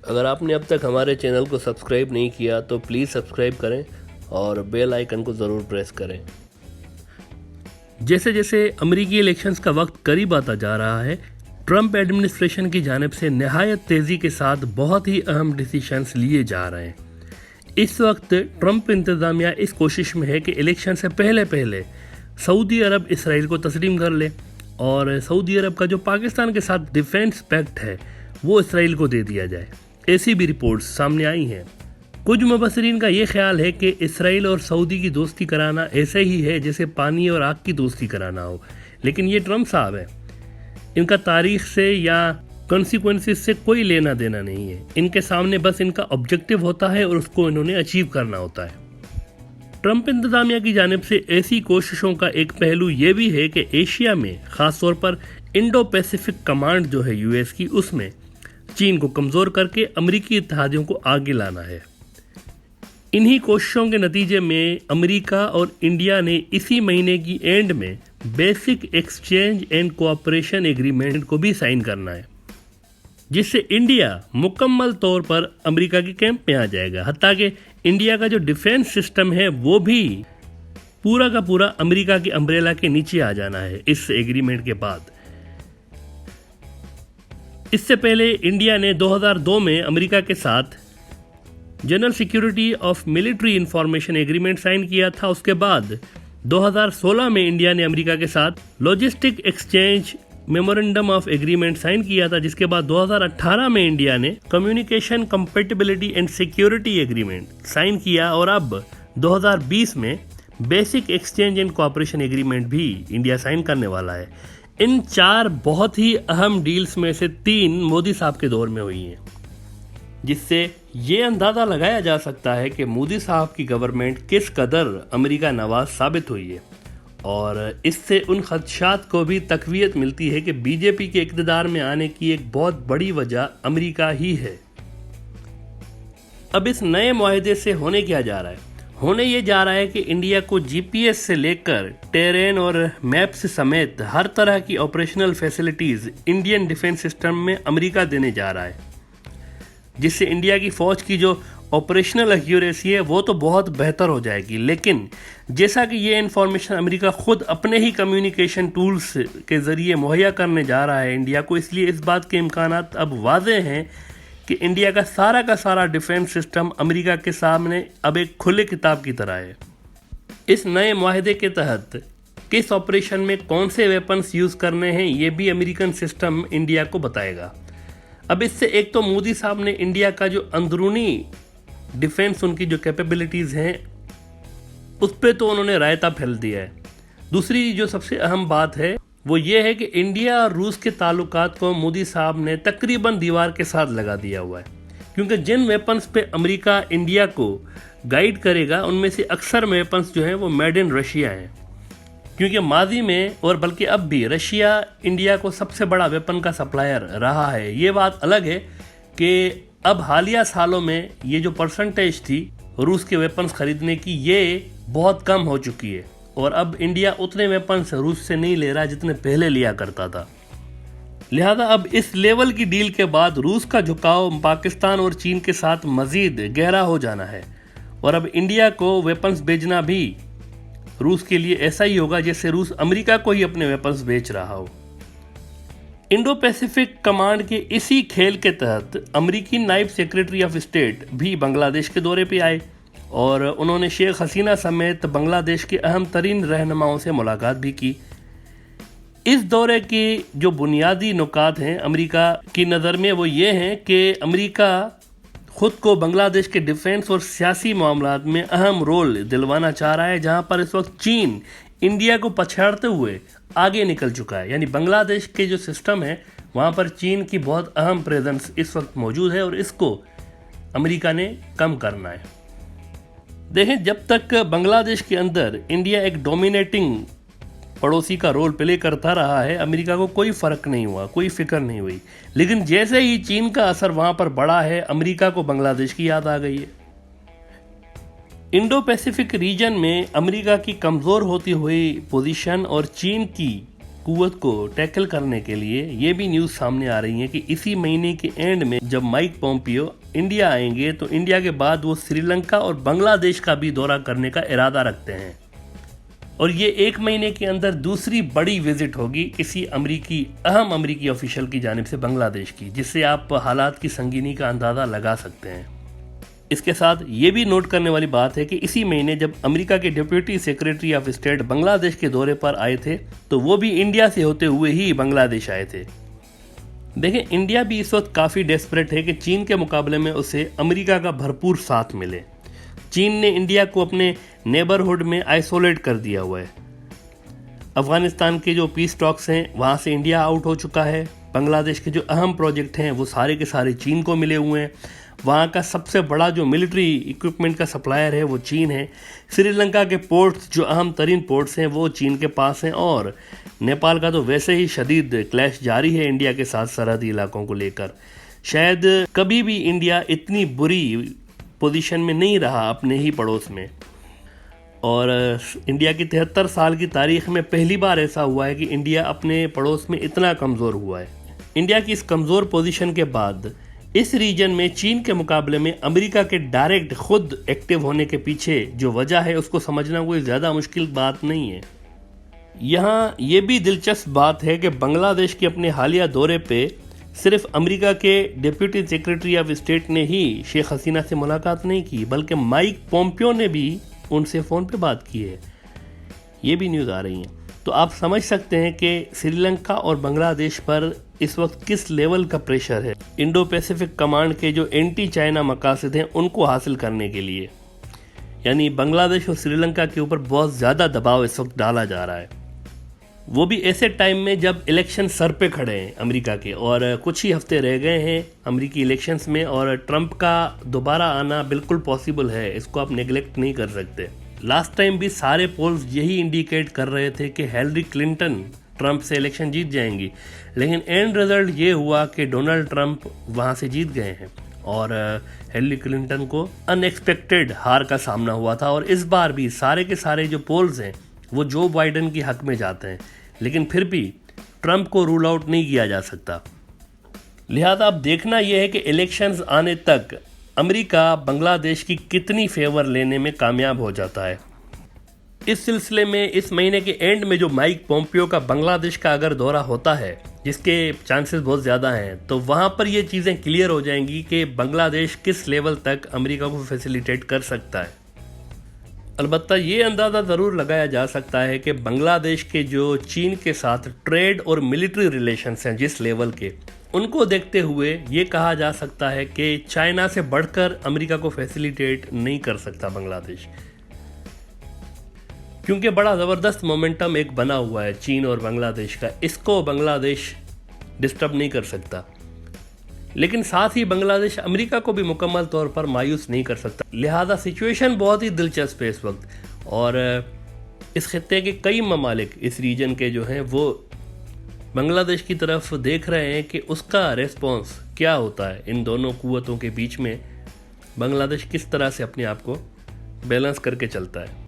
अगर आपने अब तक हमारे चैनल को सब्सक्राइब नहीं किया तो प्लीज़ सब्सक्राइब करें और बेल आइकन को ज़रूर प्रेस करें। जैसे जैसे अमेरिकी इलेक्शंस का वक्त करीब आता जा रहा है, ट्रंप एडमिनिस्ट्रेशन की जानिब से निहायत तेज़ी के साथ बहुत ही अहम डिसीशंस लिए जा रहे हैं। इस वक्त ट्रंप इंतज़ामिया इस कोशिश में है कि इलेक्शन से पहले पहले सऊदी अरब इसराइल को तस्लीम कर ले और सऊदी अरब का जो पाकिस्तान के साथ डिफेंस पैक्ट है वो इसराइल को दे दिया जाए। ऐसी भी रिपोर्ट्स सामने आई हैं। कुछ मुबसरीन का ये ख्याल है कि इसराइल और सऊदी की दोस्ती कराना ऐसे ही है जैसे पानी और आग की दोस्ती कराना हो, लेकिन ये ट्रंप साहब है, इनका तारीख से या कॉन्सिक्वेंसेस से कोई लेना देना नहीं है। इनके सामने बस इनका ऑब्जेक्टिव होता है और उसको इन्होंने अचीव करना होता है। ट्रंप इंतजामिया की जानिब से ऐसी कोशिशों का एक पहलू ये भी है कि एशिया में ख़ासतौर पर इंडो पैसिफिक कमांड जो है यूएस की, उसमें चीन को कमज़ोर करके अमेरिकी इत्तेहादियों को आगे लाना है। इन्हीं कोशिशों के नतीजे में अमेरिका और इंडिया ने इसी महीने की एंड में basic exchange and cooperation agreement को भी साइन करना है, जिससे इंडिया मुकम्मल तौर पर अमेरिका के कैंप में आ जाएगा। हत्ता कि इंडिया का जो डिफेंस सिस्टम है वो भी पूरा का पूरा अमेरिका के अम्ब्रेला के नीचे आ जाना है इस एग्रीमेंट के बाद। इससे पहले इंडिया ने 2002 में अमेरिका के साथ general security of military information agreement sign किया था। उसके बाद 2016 में इंडिया ने अमेरिका के साथ logistic exchange memorandum of agreement sign किया था, जिसके बाद 2018 में इंडिया ने communication compatibility and security agreement sign किया और अब 2020 में basic exchange and cooperation agreement भी इंडिया साइन करने वाला है। इन 4 बहुत ही अहम डील्स में से 3 मोदी साहब के दौर में हुई हैं, जिससे ये अंदाज़ा लगाया जा सकता है कि मोदी साहब की गवर्नमेंट किस कदर अमेरिका नवाज साबित हुई है। और इससे उन खदशात को भी तक़वियत मिलती है कि बीजेपी के इक़्तिदार में आने की एक बहुत बड़ी वजह अमेरिका ही है। अब इस नए मुआहदे से होने क्या जा रहा है? होने ये जा रहा है कि इंडिया को जीपीएस से लेकर टेरेन और मैप्स समेत हर तरह की operational facilities Indian defence system में अमेरिका देने जा रहा है, जिससे इंडिया की फ़ौज की जो ऑपरेशनल एक्यूरेसी है वो तो बहुत बेहतर हो जाएगी। लेकिन जैसा कि ये इन्फॉर्मेशन अमेरिका खुद अपने ही कम्युनिकेशन टूल्स के ज़रिए मुहैया करने जा रहा है इंडिया को, इसलिए इस बात के इम्कानात अब वाज़े हैं कि इंडिया का सारा डिफेंस सिस्टम अमेरिका के सामने अब एक खुले किताब की तरह है। इस नए मुआहदे के तहत किस ऑपरेशन में कौन से वेपन्स यूज़ करने हैं ये भी अमेरिकन सिस्टम इंडिया को बताएगा। अब इससे एक तो मोदी साहब ने इंडिया का जो अंदरूनी डिफेंस, उनकी जो कैपेबिलिटीज़ हैं उस पर तो उन्होंने रायता फैल दिया है। दूसरी जो सबसे अहम बात है वो ये है कि इंडिया और रूस के ताल्लुकात को मोदी साहब ने तकरीबन दीवार के साथ लगा दिया हुआ है, क्योंकि जिन वेपन्स पे अमेरिका इंडिया को गाइड करेगा उनमें से अक्सर वेपन्स जो हैं वो मेड इन रशिया हैं, क्योंकि माजी में और बल्कि अब भी रशिया इंडिया को सबसे बड़ा वेपन का सप्लायर रहा है। ये बात अलग है कि अब हालिया सालों में ये जो परसेंटेज थी रूस के वेपन्स खरीदने की ये बहुत कम हो चुकी है और अब इंडिया उतने वेपन्स रूस से नहीं ले रहा जितने पहले लिया करता था। लिहाजा अब इस लेवल की डील के बाद रूस का झुकाव पाकिस्तान और चीन के साथ मजीद गहरा हो जाना है और अब इंडिया को वेपन्स भेजना भी रूस के लिए ऐसा ही होगा जैसे रूस अमेरिका को ही अपने वेपन्स बेच रहा हो। इंडो पैसिफिक कमांड के इसी खेल के तहत अमेरिकी नायब सेक्रेटरी ऑफ स्टेट भी बांग्लादेश के दौरे पे आए और उन्होंने शेख हसीना समेत बांग्लादेश के अहम तरीन रहनुमाओं से मुलाकात भी की। इस दौरे की जो बुनियादी नुकात हैं अमेरिका की नज़र में वो ये हैं कि अमेरिका ख़ुद को बांग्लादेश के डिफेंस और सियासी मामलात में अहम रोल दिलवाना चाह रहा है, जहाँ पर इस वक्त चीन इंडिया को पछाड़ते हुए आगे निकल चुका है। यानी बांग्लादेश के जो सिस्टम है वहाँ पर चीन की बहुत अहम प्रेजेंस इस वक्त मौजूद है और इसको अमेरिका ने कम करना है। देखें, जब तक बांग्लादेश के अंदर इंडिया एक डोमिनेटिंग पड़ोसी का रोल प्ले करता रहा है अमेरिका को कोई फ़र्क नहीं हुआ, कोई फिक्र नहीं हुई। लेकिन जैसे ही चीन का असर वहाँ पर बढ़ा है अमेरिका को बांग्लादेश की याद आ गई है। इंडो पैसिफिक रीजन में अमेरिका की कमज़ोर होती हुई पोजीशन और चीन की कुव्वत को टैकल करने के लिए ये भी न्यूज़ सामने आ रही है कि इसी महीने के एंड में जब माइक पोम्पियो इंडिया आएंगे तो इंडिया के बाद वो श्रीलंका और बांग्लादेश का भी दौरा करने का इरादा रखते हैं। और ये 1 महीने के अंदर दूसरी बड़ी विजिट होगी किसी अहम अमरीकी ऑफिशियल की जानिब से बांग्लादेश की, जिससे आप हालात की संगीनी का अंदाज़ा लगा सकते हैं। इसके साथ ये भी नोट करने वाली बात है कि इसी महीने जब अमेरिका के deputy secretary of state Bangladesh के दौरे पर आए थे तो वो भी इंडिया से होते हुए ही बांग्लादेश आए थे। देखें, इंडिया भी इस वक्त काफ़ी डेस्परेट है कि चीन के मुकाबले में उसे अमेरिका का भरपूर साथ मिले। चीन ने इंडिया को अपने नेबरहुड में आइसोलेट कर दिया हुआ है। अफगानिस्तान के जो पीस टॉक्स हैं वहाँ से इंडिया आउट हो चुका है। बांग्लादेश के जो अहम प्रोजेक्ट हैं वो सारे के सारे चीन को मिले हुए हैं। वहाँ का सबसे बड़ा जो मिलिट्री इक्विपमेंट का सप्लायर है वो चीन है। श्रीलंका के पोर्ट्स जो अहम तरीन पोर्ट्स हैं वो चीन के पास हैं। और नेपाल का तो वैसे ही शदीद क्लैश जारी है इंडिया के साथ सरहदी इलाकों को लेकर। शायद कभी भी इंडिया इतनी बुरी पोजीशन में नहीं रहा अपने ही पड़ोस में। और इंडिया की 73 साल की तारीख में पहली बार ऐसा हुआ है कि इंडिया अपने पड़ोस में इतना कमज़ोर हुआ है। इंडिया की इस कमज़ोर पोजीशन के बाद इस रीजन में चीन के मुकाबले में अमेरिका के डायरेक्ट खुद एक्टिव होने के पीछे जो वजह है उसको समझना कोई ज़्यादा मुश्किल बात नहीं है। यहाँ ये भी दिलचस्प बात है कि बांग्लादेश के अपने हालिया दौरे पे सिर्फ अमेरिका के डिप्टी सेक्रेटरी ऑफ स्टेट ने ही शेख हसीना से मुलाकात नहीं की, बल्कि माइक पोम्पियो ने भी उनसे फ़ोन पे बात की है। ये भी न्यूज़ आ रही हैं। तो आप समझ सकते हैं कि श्रीलंका और बांग्लादेश पर इस वक्त किस लेवल का प्रेशर है इंडो पैसिफिक कमांड के जो एंटी चाइना मकासद हैं उनको हासिल करने के लिए। यानी बांग्लादेश और श्रीलंका के ऊपर बहुत ज़्यादा दबाव इस वक्त डाला जा रहा है, वो भी ऐसे टाइम में जब इलेक्शन सर पे खड़े हैं अमेरिका के और कुछ ही हफ्ते रह गए हैं अमेरिकी इलेक्शंस में। और ट्रंप का दोबारा आना बिल्कुल पॉसिबल है, इसको आप नेगलेक्ट नहीं कर सकते। लास्ट टाइम भी सारे पोल्स यही इंडिकेट कर रहे थे कि हिलरी क्लिंटन ट्रंप से इलेक्शन जीत जाएंगी, लेकिन एंड रिजल्ट ये हुआ कि डोनाल्ड ट्रंप वहाँ से जीत गए हैं और हिलरी क्लिंटन को अनएक्सपेक्टेड हार का सामना हुआ था। और इस बार भी सारे के सारे जो पोल्स हैं वो जो बाइडेन की हक में जाते हैं, लेकिन फिर भी ट्रंप को रूल आउट नहीं किया जा सकता। लिहाजा अब देखना यह है कि इलेक्शंस आने तक अमेरिका बांग्लादेश की कितनी फेवर लेने में कामयाब हो जाता है। इस सिलसिले में इस महीने के एंड में जो माइक पोम्पियो का बांग्लादेश का अगर दौरा होता है, जिसके चांसेस बहुत ज़्यादा हैं, तो वहाँ पर ये चीज़ें क्लियर हो जाएंगी कि बांग्लादेश किस लेवल तक अमेरिका को फैसिलिटेट कर सकता है। अलबत्ता ये अंदाज़ा ज़रूर लगाया जा सकता है कि बांग्लादेश के जो चीन के साथ ट्रेड और मिलिट्री रिलेशंस हैं जिस लेवल के, उनको देखते हुए ये कहा जा सकता है कि चाइना से बढ़कर अमेरिका को फैसिलिटेट नहीं कर सकता बांग्लादेश, क्योंकि बड़ा ज़बरदस्त मोमेंटम एक बना हुआ है चीन और बांग्लादेश का। इसको बांग्लादेश डिस्टर्ब नहीं कर सकता, लेकिन साथ ही बांग्लादेश अमेरिका को भी मुकम्मल तौर पर मायूस नहीं कर सकता। लिहाजा सिचुएशन बहुत ही दिलचस्प है इस वक्त। और इस खित्ते के कई ममालिक इस रीजन के जो हैं वो बांग्लादेश की तरफ देख रहे हैं कि उसका रेस्पॉन्स क्या होता है। इन दोनों कुव्वतों के बीच में बांग्लादेश किस तरह से अपने आप को बैलेंस करके चलता है।